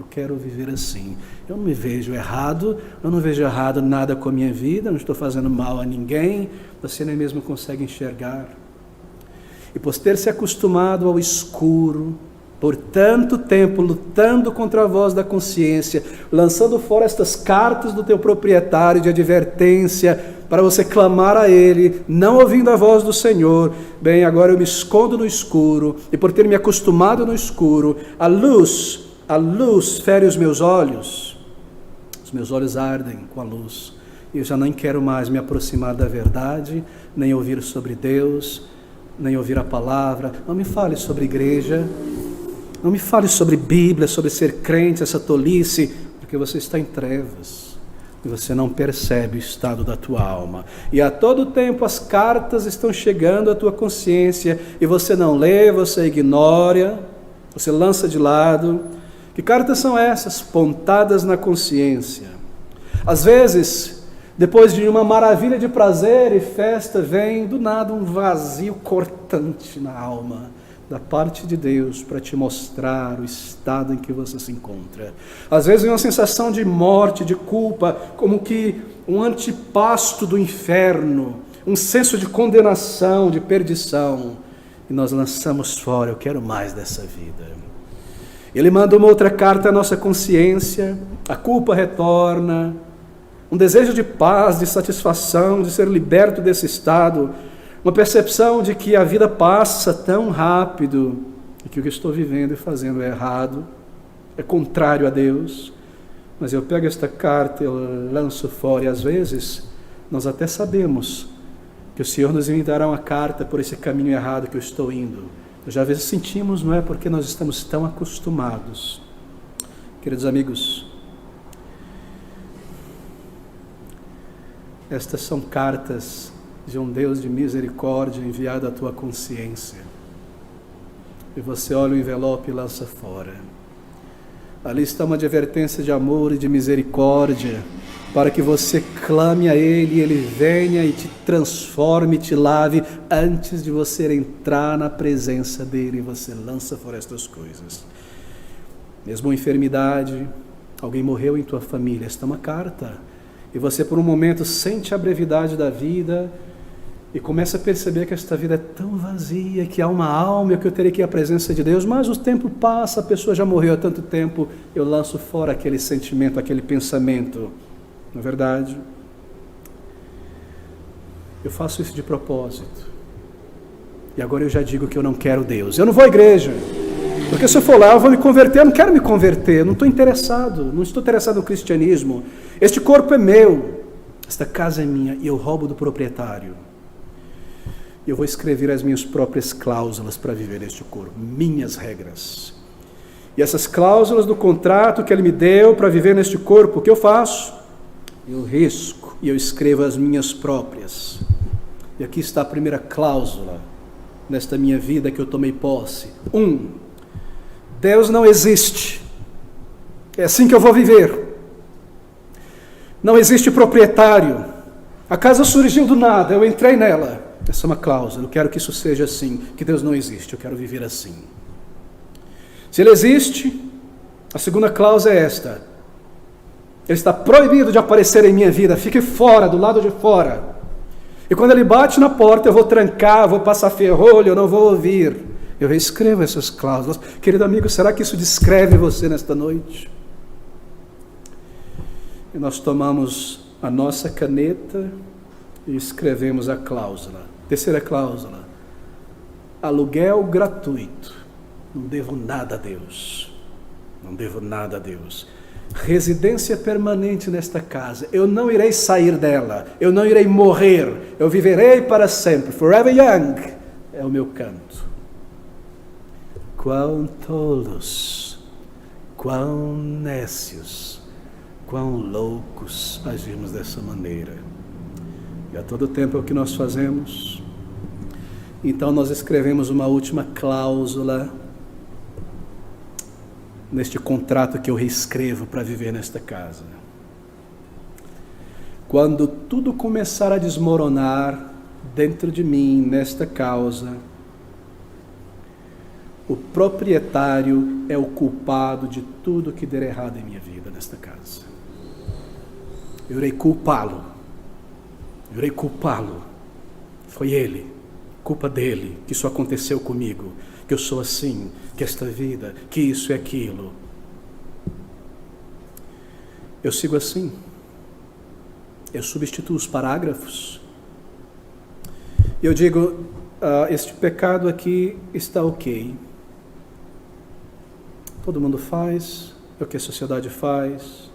quero viver assim. Eu não me vejo errado, eu não vejo errado nada com a minha vida, não estou fazendo mal a ninguém, você nem mesmo consegue enxergar. E por ter se acostumado ao escuro, por tanto tempo lutando contra a voz da consciência, lançando fora estas cartas do teu proprietário de advertência, para você clamar a Ele, não ouvindo a voz do Senhor, bem, agora eu me escondo no escuro, e por ter me acostumado no escuro, a luz fere os meus olhos ardem com a luz, e eu já nem quero mais me aproximar da verdade, nem ouvir sobre Deus, nem ouvir a palavra. Não me fale sobre igreja, não me fale sobre Bíblia, sobre ser crente, essa tolice, porque você está em trevas e você não percebe o estado da tua alma. E a todo tempo as cartas estão chegando à tua consciência e você não lê, você ignora, você lança de lado. Que cartas são essas? Pontadas na consciência. Às vezes, depois de uma maravilha de prazer e festa, vem do nada um vazio cortante na alma da parte de Deus para te mostrar o estado em que você se encontra. Às vezes vem uma sensação de morte, de culpa, como que um antipasto do inferno, um senso de condenação, de perdição, e nós lançamos fora, eu quero mais dessa vida. Ele manda uma outra carta à nossa consciência, a culpa retorna, um desejo de paz, de satisfação, de ser liberto desse estado, uma percepção de que a vida passa tão rápido e que o que estou vivendo e fazendo é errado, é contrário a Deus, mas eu pego esta carta, eu lanço fora, e às vezes nós até sabemos que o Senhor nos enviará uma carta por esse caminho errado que eu estou indo. Já às vezes sentimos, não é porque nós estamos tão acostumados. Queridos amigos, estas são cartas de um Deus de misericórdia enviado à tua consciência. E você olha o envelope e lança fora. Ali está uma advertência de amor e de misericórdia, para que você clame a Ele, e Ele venha e te transforme, te lave, antes de você entrar na presença dEle, e você lança fora estas coisas. Mesmo uma enfermidade, alguém morreu em tua família, esta é uma carta, e você por um momento sente a brevidade da vida, e começa a perceber que esta vida é tão vazia, que há uma alma, que eu terei que ir à presença de Deus, mas o tempo passa, a pessoa já morreu há tanto tempo, eu lanço fora aquele sentimento, aquele pensamento. Não é verdade? Eu faço isso de propósito. E agora eu já digo que eu não quero Deus. Eu não vou à igreja, porque se eu for lá eu vou me converter. Eu não quero me converter, eu não estou interessado no cristianismo. Este corpo é meu, esta casa é minha, e eu roubo do proprietário. E eu vou escrever as minhas próprias cláusulas para viver neste corpo, minhas regras. E essas cláusulas do contrato que Ele me deu para viver neste corpo, o que eu faço? Eu risco e eu escrevo as minhas próprias. E aqui está a primeira cláusula nesta minha vida que eu tomei posse. 1. Deus não existe. É assim que eu vou viver. Não existe proprietário. A casa surgiu do nada, eu entrei nela. Essa é uma cláusula. Eu quero que isso seja assim, que Deus não existe. Eu quero viver assim. Se Ele existe, a segunda cláusula é esta: Ele está proibido de aparecer em minha vida, fique fora, do lado de fora. E quando Ele bate na porta, eu vou trancar, vou passar ferrolho, eu não vou ouvir. Eu reescrevo essas cláusulas. Querido amigo, será que isso descreve você nesta noite? E nós tomamos a nossa caneta e escrevemos a cláusula. Terceira cláusula: aluguel gratuito. Não devo nada a Deus. Não devo nada a Deus. Residência permanente nesta casa. Eu não irei sair dela. Eu não irei morrer. Eu viverei para sempre. Forever young é o meu canto. Quão tolos, quão nécios, quão loucos agimos dessa maneira. E a todo tempo é o que nós fazemos. Então nós escrevemos uma última cláusula neste contrato que eu reescrevo para viver nesta casa. Quando tudo começar a desmoronar dentro de mim, nesta causa, o proprietário é o culpado de tudo que der errado em minha vida nesta casa. Eu irei culpá-lo. Foi ele, culpa dele, que isso aconteceu comigo, que eu sou assim, que esta vida, que isso e aquilo. Eu sigo assim. Eu substituo os parágrafos. Eu digo, este pecado aqui está ok. Todo mundo faz, é o que a sociedade faz.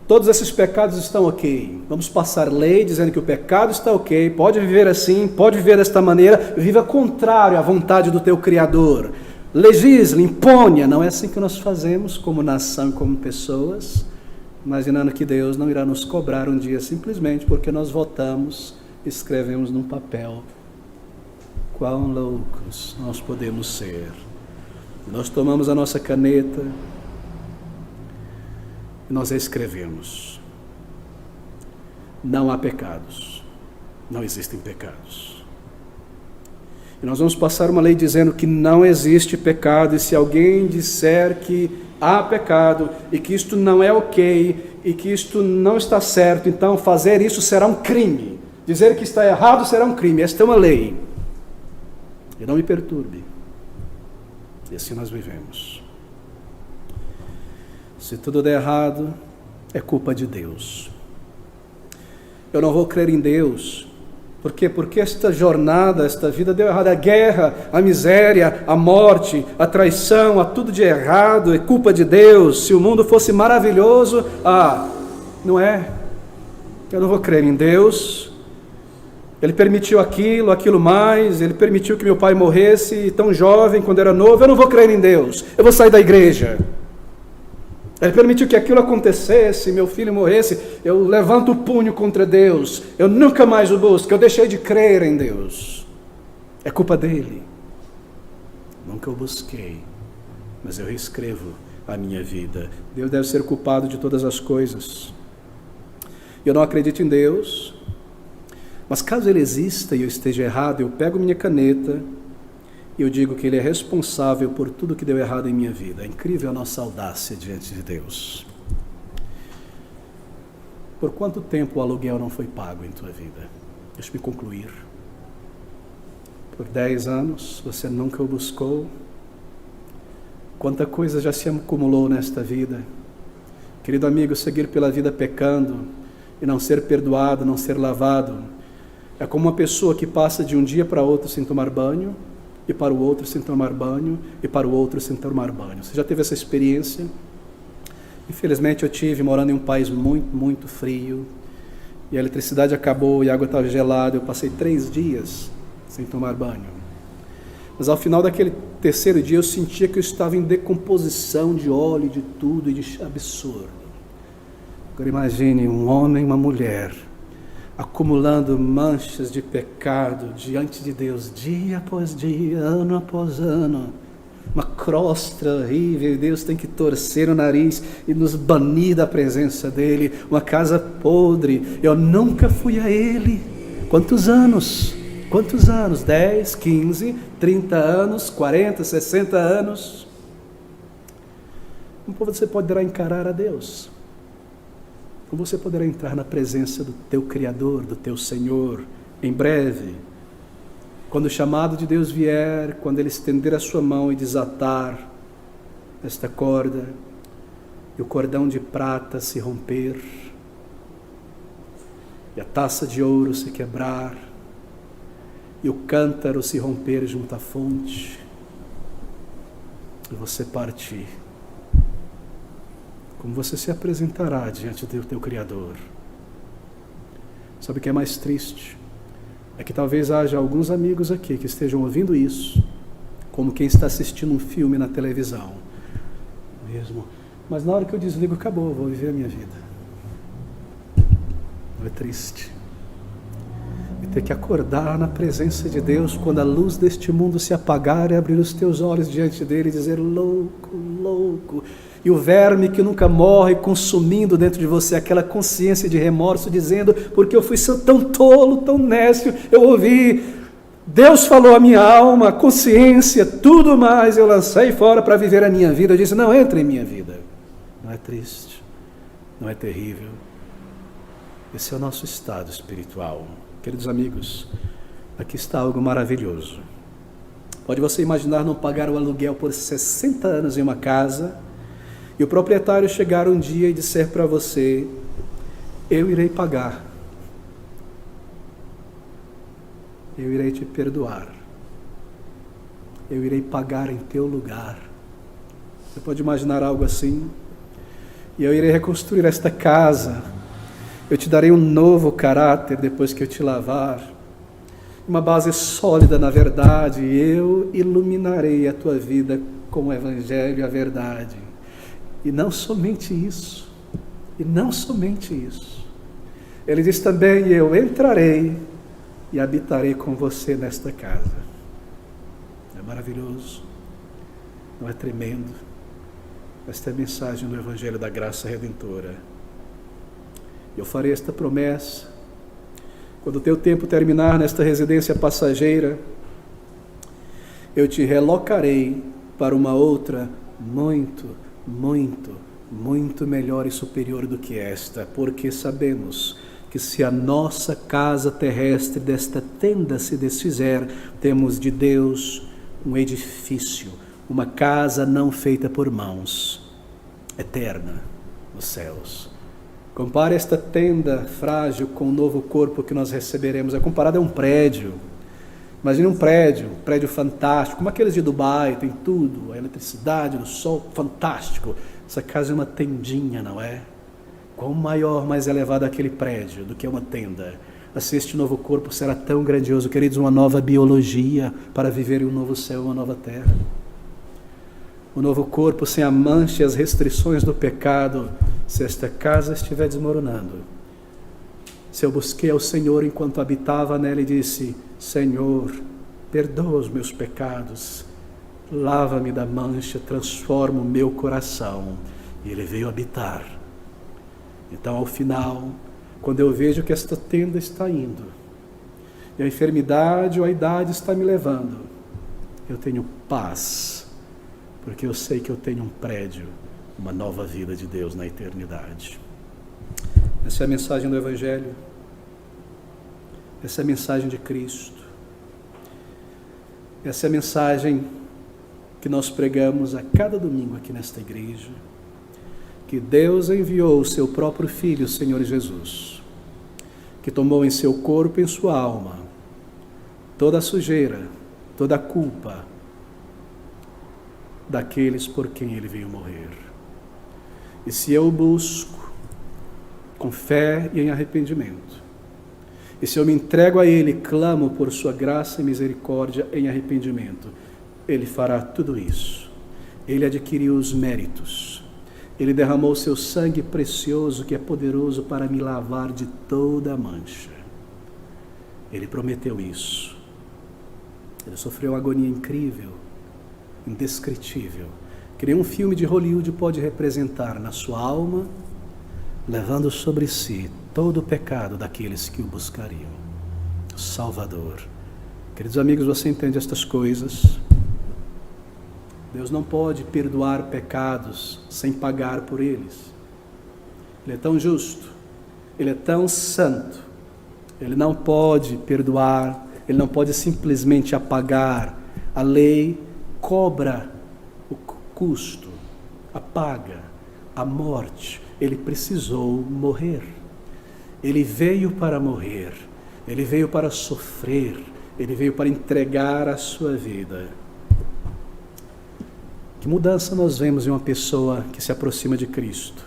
Todos esses pecados estão ok. Vamos passar lei dizendo que o pecado está ok, pode viver assim, pode viver desta maneira, viva contrário à vontade do teu Criador. Legisle, imponha. Não é assim que nós fazemos como nação, como pessoas, imaginando que Deus não irá nos cobrar um dia simplesmente porque nós votamos, escrevemos num papel. Quão loucos nós podemos ser. Nós tomamos a nossa caneta e nós escrevemos. Não há pecados. Não existem pecados. E nós vamos passar uma lei dizendo que não existe pecado, e se alguém disser que há pecado, e que isto não é ok, e que isto não está certo, então fazer isso será um crime. Dizer que está errado será um crime. Esta é uma lei. E não me perturbe. E assim nós vivemos. Se tudo der errado, é culpa de Deus. Eu não vou crer em Deus. Por quê? Porque esta jornada, esta vida deu errado. A guerra, a miséria, a morte, a traição, a tudo de errado, é culpa de Deus. Se o mundo fosse maravilhoso, não é. Eu não vou crer em Deus. Ele permitiu aquilo mais, ele permitiu que meu pai morresse tão jovem, quando era novo. Eu não vou crer em Deus. Eu vou sair da igreja. Ele permitiu que aquilo acontecesse, meu filho morresse, eu levanto o punho contra Deus, eu nunca mais o busco, eu deixei de crer em Deus. É culpa dele. Nunca o busquei, mas eu reescrevo a minha vida. Deus deve ser culpado de todas as coisas. Eu não acredito em Deus, mas caso ele exista e eu esteja errado, eu pego minha caneta e eu digo que ele é responsável por tudo que deu errado em minha vida. É incrível a nossa audácia diante de Deus. Por quanto tempo o aluguel não foi pago em tua vida? Deixa-me concluir. Por 10 anos você nunca o buscou? Quanta coisa já se acumulou nesta vida? Querido amigo, seguir pela vida pecando e não ser perdoado, não ser lavado, é como uma pessoa que passa de um dia para outro sem tomar banho, e para o outro sem tomar banho, e para o outro sem tomar banho. Você já teve essa experiência? Infelizmente eu tive, morando em um país muito, muito frio, e a eletricidade acabou, e a água estava gelada, eu passei 3 dias sem tomar banho. Mas ao final daquele 3º dia eu sentia que eu estava em decomposição de óleo, de tudo, e de absurdo. Agora imagine um homem e uma mulher acumulando manchas de pecado diante de Deus, dia após dia, ano após ano, uma crosta horrível, e Deus tem que torcer o nariz e nos banir da presença dele, uma casa podre. Eu nunca fui a ele. Quantos anos? 10, 15, 30 anos, 40, 60 anos? Como você poderá encarar a Deus? Como você poderá entrar na presença do teu Criador, do teu Senhor, em breve, quando o chamado de Deus vier, quando Ele estender a sua mão e desatar esta corda, e o cordão de prata se romper, e a taça de ouro se quebrar, e o cântaro se romper junto à fonte, e você partir. Como você se apresentará diante do teu Criador? Sabe o que é mais triste? É que talvez haja alguns amigos aqui que estejam ouvindo isso, como quem está assistindo um filme na televisão. mesmo. Mas na hora que eu desligo, acabou, vou viver a minha vida. Não é triste? E ter que acordar na presença de Deus quando a luz deste mundo se apagar e abrir os teus olhos diante dele e dizer: louco, louco. E o verme que nunca morre consumindo dentro de você aquela consciência de remorso, dizendo: porque eu fui tão tolo, tão nécio, eu ouvi, Deus falou a minha alma, a consciência, tudo mais, eu lancei fora para viver a minha vida. Eu disse: não entre em minha vida. Não é triste? Não é terrível? Esse é o nosso estado espiritual. Queridos amigos, aqui está algo maravilhoso. Pode você imaginar não pagar o aluguel por 60 anos em uma casa e o proprietário chegar um dia e disser para você: eu irei pagar, eu irei te perdoar, eu irei pagar em teu lugar. Você pode imaginar algo assim? E eu irei reconstruir esta casa, eu te darei um novo caráter depois que eu te lavar, uma base sólida na verdade, e eu iluminarei a tua vida com o Evangelho e a verdade. E não somente isso, ele diz também: eu entrarei e habitarei com você nesta casa. É maravilhoso, não é tremendo? Esta é a mensagem do Evangelho da Graça Redentora. Eu farei esta promessa: quando o teu tempo terminar nesta residência passageira, eu te relocarei para uma outra muito, muito, muito melhor e superior do que esta, porque sabemos que se a nossa casa terrestre desta tenda se desfizer, temos de Deus um edifício, uma casa não feita por mãos, eterna nos céus. Compare esta tenda frágil com o novo corpo que nós receberemos. É comparado a um prédio. Imagine um prédio fantástico, como aqueles de Dubai, tem tudo, a eletricidade, o sol, fantástico. Essa casa é uma tendinha, não é? Quão maior, mais elevado aquele prédio do que uma tenda. Assim este novo corpo será tão grandioso, queridos, uma nova biologia para viver em um novo céu, uma nova terra. O novo corpo sem a mancha e as restrições do pecado. Se esta casa estiver desmoronando, se eu busquei ao Senhor enquanto habitava nela e disse: Senhor, perdoa os meus pecados, lava-me da mancha, transforma o meu coração, e Ele veio habitar. Então, ao final, quando eu vejo que esta tenda está indo, e a enfermidade ou a idade está me levando, eu tenho paz, porque eu sei que eu tenho um prédio, uma nova vida de Deus na eternidade. Essa é a mensagem do Evangelho. Essa é a mensagem de Cristo. Essa é a mensagem que nós pregamos a cada domingo aqui nesta igreja. Que Deus enviou o seu próprio Filho, o Senhor Jesus, que tomou em seu corpo e em sua alma toda a sujeira, toda a culpa daqueles por quem Ele veio morrer. E se eu busco com fé e em arrependimento, e se eu me entrego a Ele, clamo por sua graça e misericórdia em arrependimento, Ele fará tudo isso. Ele adquiriu os méritos, Ele derramou seu sangue precioso que é poderoso para me lavar de toda a mancha. Ele prometeu isso. Ele sofreu uma agonia incrível, indescritível, que nenhum filme de Hollywood pode representar na sua alma, levando sobre si todo o pecado daqueles que o buscariam. Salvador. Queridos amigos, você entende estas coisas? Deus não pode perdoar pecados sem pagar por eles. Ele é tão justo, Ele é tão santo, Ele não pode perdoar, Ele não pode simplesmente apagar. A lei cobra o custo, a paga, a morte. Ele precisou morrer. Ele veio para morrer. Ele veio para sofrer. Ele veio para entregar a sua vida. Que mudança nós vemos em uma pessoa que se aproxima de Cristo?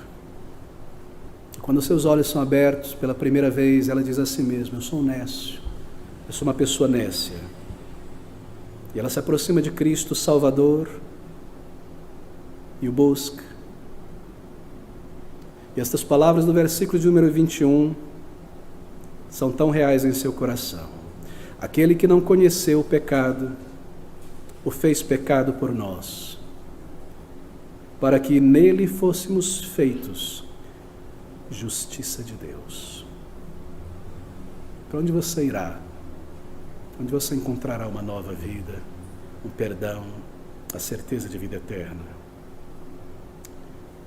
Quando seus olhos são abertos pela primeira vez, ela diz a si mesma: eu sou um nécio, eu sou uma pessoa nécia. E ela se aproxima de Cristo Salvador e o busca, E estas palavras do versículo de número 21 são tão reais em seu coração. Aquele que não conheceu o pecado, o fez pecado por nós, para que nele fôssemos feitos justiça de Deus. Para onde você irá? Onde você encontrará uma nova vida, um perdão, a certeza de vida eterna?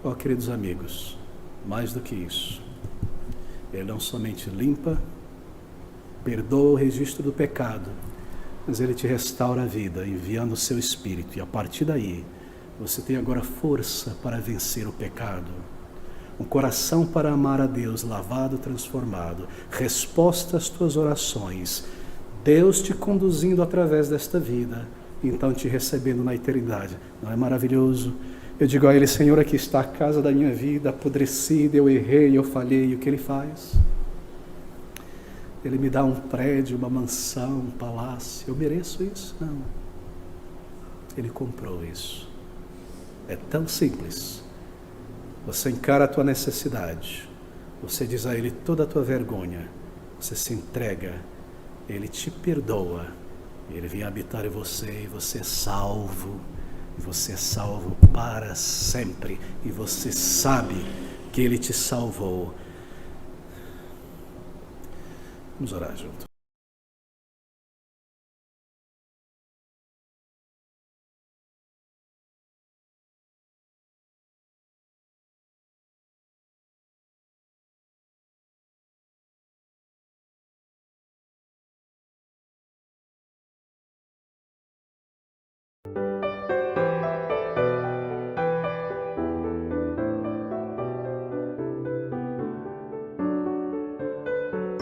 Oh, queridos amigos, mais do que isso, Ele não somente limpa, perdoa o registro do pecado, mas Ele te restaura a vida, enviando o seu Espírito, e a partir daí, você tem agora força para vencer o pecado, um coração para amar a Deus, lavado, transformado, resposta às tuas orações, Deus te conduzindo através desta vida, então te recebendo na eternidade. Não é maravilhoso? Eu digo a Ele: Senhor, aqui está a casa da minha vida, apodrecida, eu errei, eu falhei. O que Ele faz? Ele me dá um prédio, uma mansão, um palácio. Eu mereço isso? Não. Ele comprou isso. É tão simples. Você encara a tua necessidade, você diz a Ele toda a tua vergonha, você se entrega, Ele te perdoa, Ele vem habitar em você e você é salvo. E você é salvo para sempre. E você sabe que Ele te salvou. Vamos orar juntos.